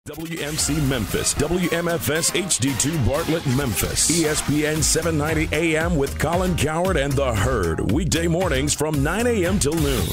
WMC Memphis, WMFS HD2 Bartlett Memphis, ESPN 790 AM with Colin Coward and The Herd, weekday mornings from 9 a.m. till noon.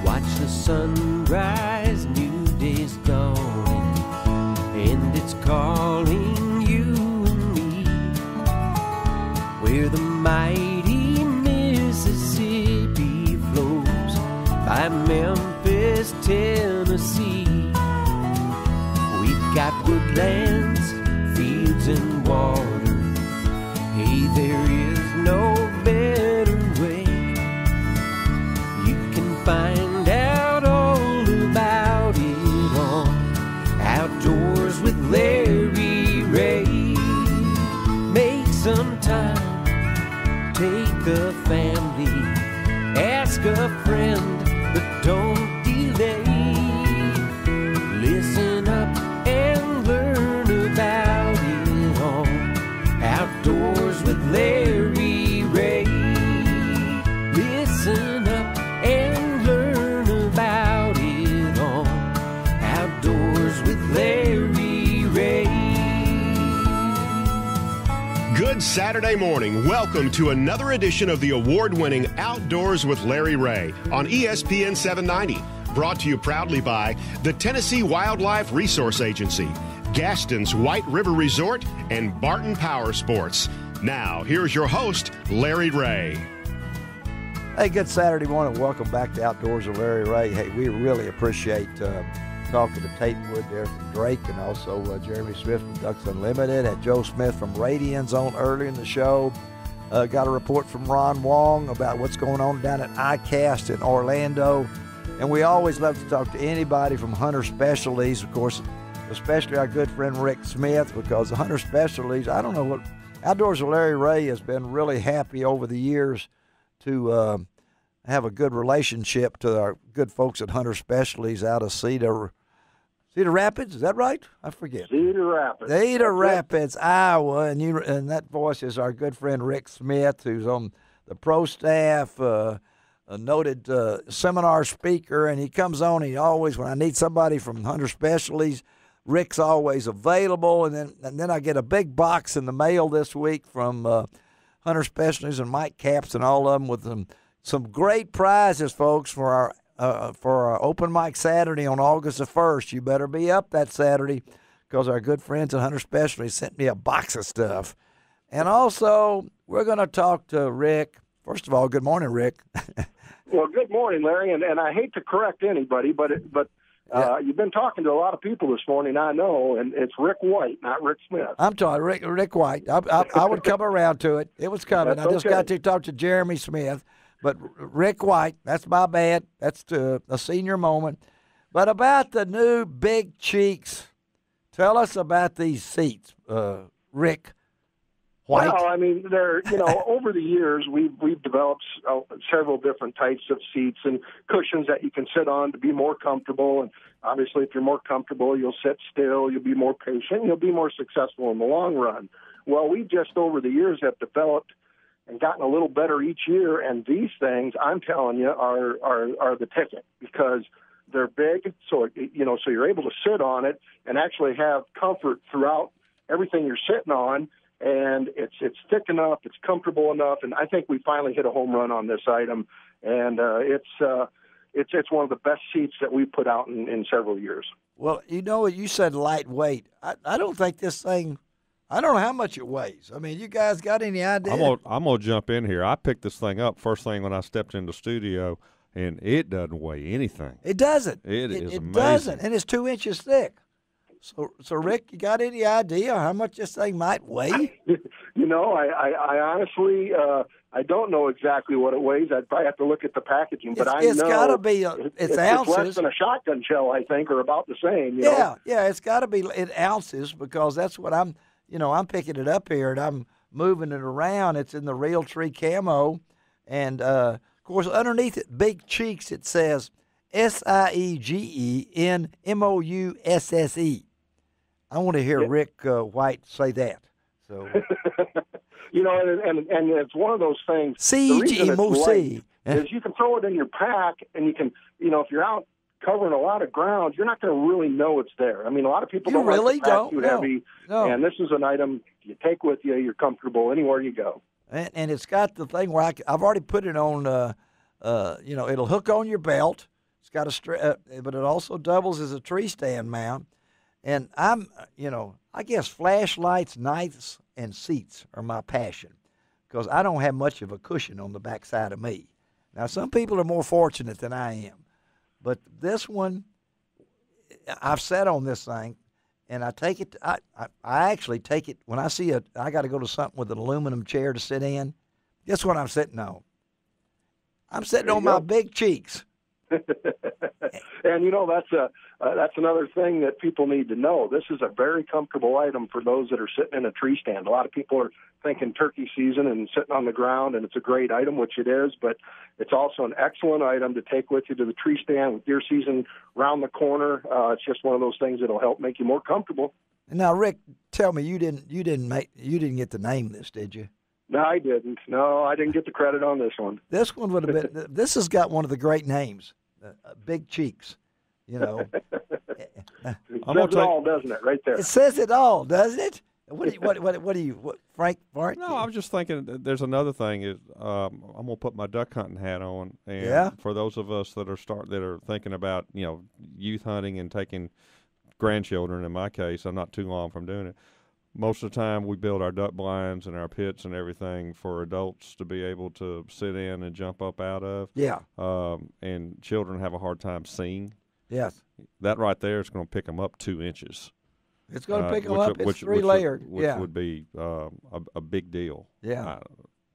Watch the sunrise, new day's dawning, and it's calling you and me, where the mighty Mississippi flows by Memphis, Tennessee. We've got woodlands, fields, and water. Hey, there is no better way. You can find out all about it on Outdoors with Larry Ray. Make some time, take the family, ask a friend, but don't delay. Listen up and learn about it on Outdoors with Larry Ray. Listen up and learn about it on Outdoors with Larry Ray. Good Saturday morning. Welcome to another edition of the award-winning Outdoors with Larry Ray on ESPN 790. Brought to you proudly by the Tennessee Wildlife Resource Agency, Gaston's White River Resort, and Barton Power Sports. Now, here's your host, Larry Ray. Hey, good Saturday morning. Welcome back to Outdoors with Larry Ray. Hey, we really appreciate talking to Tate Wood there from Drake, and also Jeremy Smith from Ducks Unlimited. Had Joe Smith from Radians on early in the show. Got a report from Ron Wong about what's going on down at ICAST in Orlando. And we always love to talk to anybody from Hunter Specialties, of course, especially our good friend Rick Smith, because the Hunter Specialties, I don't know what, Outdoors with Larry Ray has been really happy over the years to have a good relationship to our good folks at Hunter Specialties out of Cedar Rapids. Is that right? I forget. Cedar Rapids, Iowa, and that voice is our good friend Rick Smith, who's on the pro staff, a noted seminar speaker, and he comes on. He always, when I need somebody from Hunter Specialties, Rick's always available. And then I get a big box in the mail this week from Hunter Specialties and Mike Capps and all of them with some great prizes, folks, for our open mic Saturday on August the 1st. You better be up that Saturday because our good friends at Hunter Specialties sent me a box of stuff. And also, we're going to talk to Rick. First of all, good morning, Rick. Well, good morning, Larry. And I hate to correct anybody, but you've been talking to a lot of people this morning, I know, and it's Rick White, not Rick Smith. I'm talking Rick White. I would come around to it. It was coming. That's I just got to talk to Jeremy Smith. But Rick White, that's my bad. That's a senior moment. But about the new Big Cheeks, tell us about these seats, Rick White. Well, I mean, they're, over the years, we've developed several different types of seats and cushions that you can sit on to be more comfortable. And obviously, if you're more comfortable, you'll sit still, you'll be more patient, you'll be more successful in the long run. Well, we just over the years have developed and gotten a little better each year, and these things, I'm telling you, are the ticket because they're big, so so you're able to sit on it and actually have comfort throughout everything you're sitting on, and it's thick enough, it's comfortable enough, and I think we finally hit a home run on this item, and it's one of the best seats that we've put out in several years. Well, you said lightweight. I don't think this thing. I don't know how much it weighs. I mean, you guys got any idea? I'm gonna jump in here. I picked this thing up first thing when I stepped in the studio, and it doesn't weigh anything. It doesn't. It is amazing. It doesn't, and it's 2 inches thick. So Rick, you got any idea how much this thing might weigh? I honestly I don't know exactly what it weighs. I'd probably have to look at the packaging, but it's know got to be it's ounces. less than a shotgun shell, I think, or about the same. Yeah, it's got to be in ounces because that's what I'm picking it up here and I'm moving it around. It's in the Realtree camo, and of course underneath it, Big Cheeks, it says SIEGENMOUSSE. I want to hear Rick White say that. So, and it's one of those things. CGMOC is you can throw it in your pack, and you can, if you're out covering a lot of ground, you're not going to really know it's there. I mean, a lot of people don't like to pack too heavy, and this is an item you take with you. You're comfortable anywhere you go. And it's got the thing where I've already put it on. It'll hook on your belt. It's got but it also doubles as a tree stand mount. And I guess flashlights, knives, and seats are my passion because I don't have much of a cushion on the backside of me. Now, some people are more fortunate than I am, but this one, I've sat on this thing, and I take it. I actually take it when I see I got to go to something with an aluminum chair to sit in. Guess what I'm sitting on? I'm sitting on my big cheeks. And that's another thing that people need to know. This is a very comfortable item for those that are sitting in a tree stand. A lot of people are thinking turkey season and sitting on the ground, and it's a great item, which it is, but it's also an excellent item to take with you to the tree stand with deer season around the corner. It's just one of those things that'll help make you more comfortable. Now, Rick, tell me, you didn't get to name this, did you? No, I didn't. No, I didn't get the credit on this one. This one would have been. This has got one of the great names, Big Cheeks. It says it all, doesn't it? Right there. It says it all, doesn't it? What Frank? No, I was just thinking. There's another thing. Is I'm gonna put my duck hunting hat on, and for those of us that are thinking about youth hunting and taking grandchildren. In my case, I'm not too long from doing it. Most of the time, we build our duck blinds and our pits and everything for adults to be able to sit in and jump up out of. Yeah. And children have a hard time seeing. Yes. That right there is going to pick them up 2 inches. It's going to pick them up. It's three-layered. Which would be a big deal. Yeah.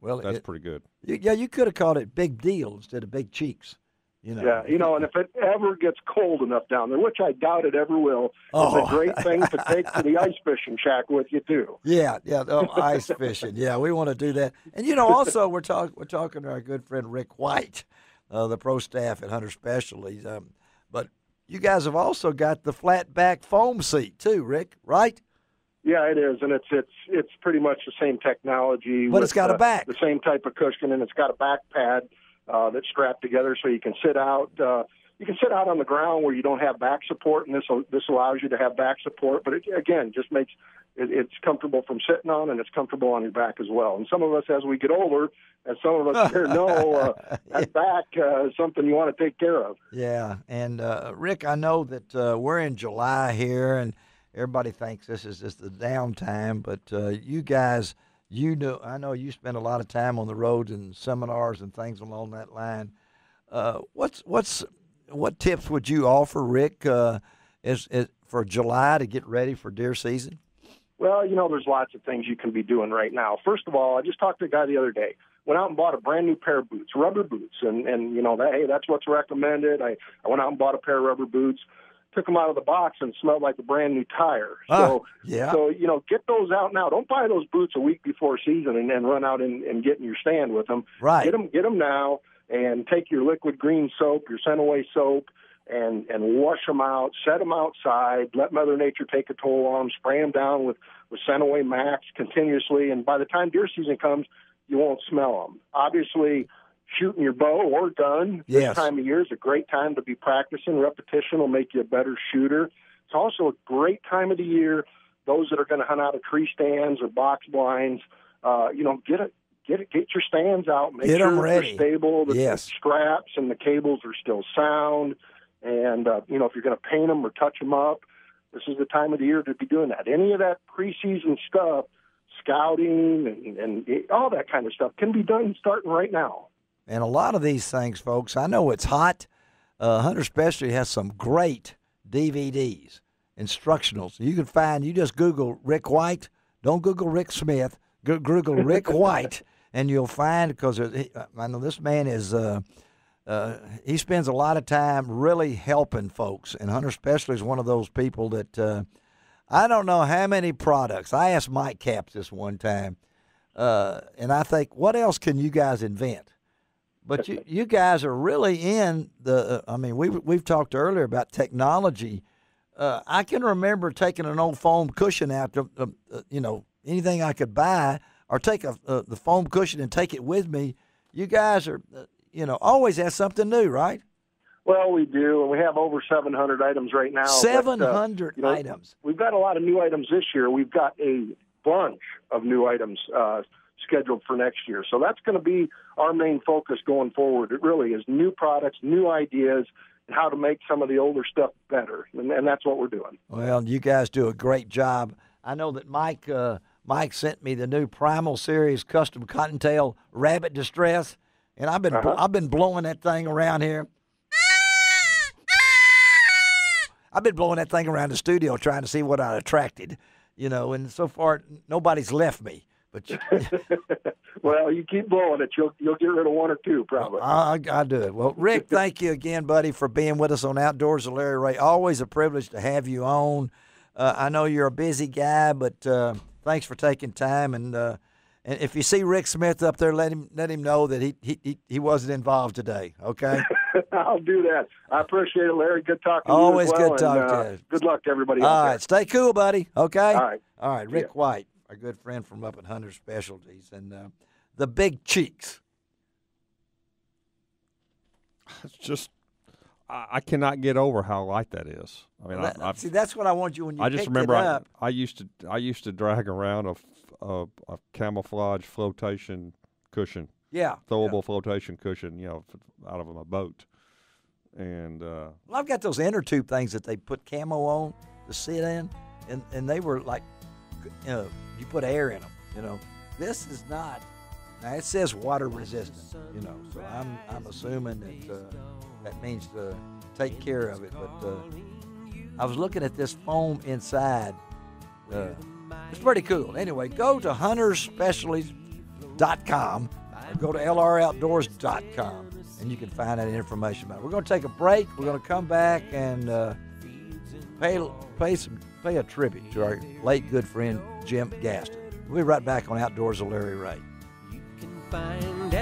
That's pretty good. You could have called it Big Deal instead of Big Cheeks. Yeah, and if it ever gets cold enough down there, which I doubt it ever will, it's a great thing to take to the ice fishing shack with you too. Yeah, ice fishing. Yeah, we want to do that. And also we're talking to our good friend Rick White, the pro staff at Hunter Specialties. But you guys have also got the flat back foam seat too, Rick, right? Yeah, it is, and it's pretty much the same technology. But it's got a back. The same type of cushion, and it's got a back pad. That's strapped together so you can sit out. You can sit out on the ground where you don't have back support, and this allows you to have back support. But it, again, just makes it's comfortable from sitting on, and it's comfortable on your back as well. And some of us, as we get older, as some of us here know, that back is something you want to take care of. Yeah, and Rick, I know that we're in July here, and everybody thinks this is just the downtime, but you guys. I know you spend a lot of time on the roads and seminars and things along that line. What tips would you offer, Rick, for July to get ready for deer season? Well, there's lots of things you can be doing right now. First of all, I just talked to a guy the other day. Went out and bought a brand new pair of boots, rubber boots, and that's what's recommended. I went out and bought a pair of rubber boots. Took them out of the box and smelled like a brand new tire. So get those out now. Don't buy those boots a week before season and then run out and get in your stand with them. Right. Get them now and take your liquid green soap, your Scentaway soap, and wash them out. Set them outside. Let Mother Nature take a toll on them. Spray them down with Scentaway Max continuously. And by the time deer season comes, you won't smell them. Obviously, shooting your bow or gun this time of year is a great time to be practicing. Repetition will make you a better shooter. It's also a great time of the year. Those that are going to hunt out of tree stands or box blinds, get your stands out. Make sure they're stable. The straps and the cables are still sound. And if you're going to paint them or touch them up, this is the time of the year to be doing that. Any of that preseason stuff, scouting and all that kind of stuff, can be done starting right now. And a lot of these things, folks, I know it's hot. Hunter Specialty has some great DVDs, instructionals. You just Google Rick White. Don't Google Rick Smith. Google Rick White, and you'll find, because I know this man is, he spends a lot of time really helping folks. And Hunter Specialty is one of those people that I don't know how many products. I asked Mike Capps this one time, and I think, what else can you guys invent? But you guys are really in the. We've talked earlier about technology. I can remember taking an old foam cushion out. anything I could buy or take the foam cushion and take it with me. You guys are, always have something new, right? Well, we do, and we have over 700 items right now. 700 items. We've got a lot of new items this year. We've got a bunch of new items scheduled for next year. So that's going to be our main focus going forward. It really is new products, new ideas, and how to make some of the older stuff better. And that's what we're doing. Well, you guys do a great job. I know that Mike sent me the new Primal Series Custom Cottontail Rabbit Distress, and I've been blowing that thing around here. I've been blowing that thing around the studio trying to see what I attracted, and so far nobody's left me. But well, you keep blowing it, you'll get rid of one or two probably. I'll do it. Well, Rick, thank you again, buddy, for being with us on Outdoors with Larry Ray. Always a privilege to have you on. I know you're a busy guy, but thanks for taking time. And if you see Rick Smith up there, let him know that he wasn't involved today. Okay. I'll do that. I appreciate it, Larry. Good talking to you. Always as well, good talking to you. Good luck to everybody. All out there. right, stay cool, buddy. Okay. All right. Rick White, our good friend from up at Hunter Specialties, and the Big Cheeks. It's just, I cannot get over how light that is. I mean, see, that's what I want you when you. I just remember it up. I used to drag around a camouflage flotation cushion. Yeah. Throwable flotation cushion, out of a boat. And well, I've got those inner tube things that they put camo on to sit in, and they were like, you put air in them. This is not. Now it says water resistant. So I'm assuming that means to take care of it. But I was looking at this foam inside. It's pretty cool. Anyway, go to hunterspecialties.com or go to lroutdoors.com and you can find that information about it. We're going to take a break. We're going to come back and pay a tribute to our late good friend Jim Gaston. We'll be right back on Outdoors with Larry Ray. You can find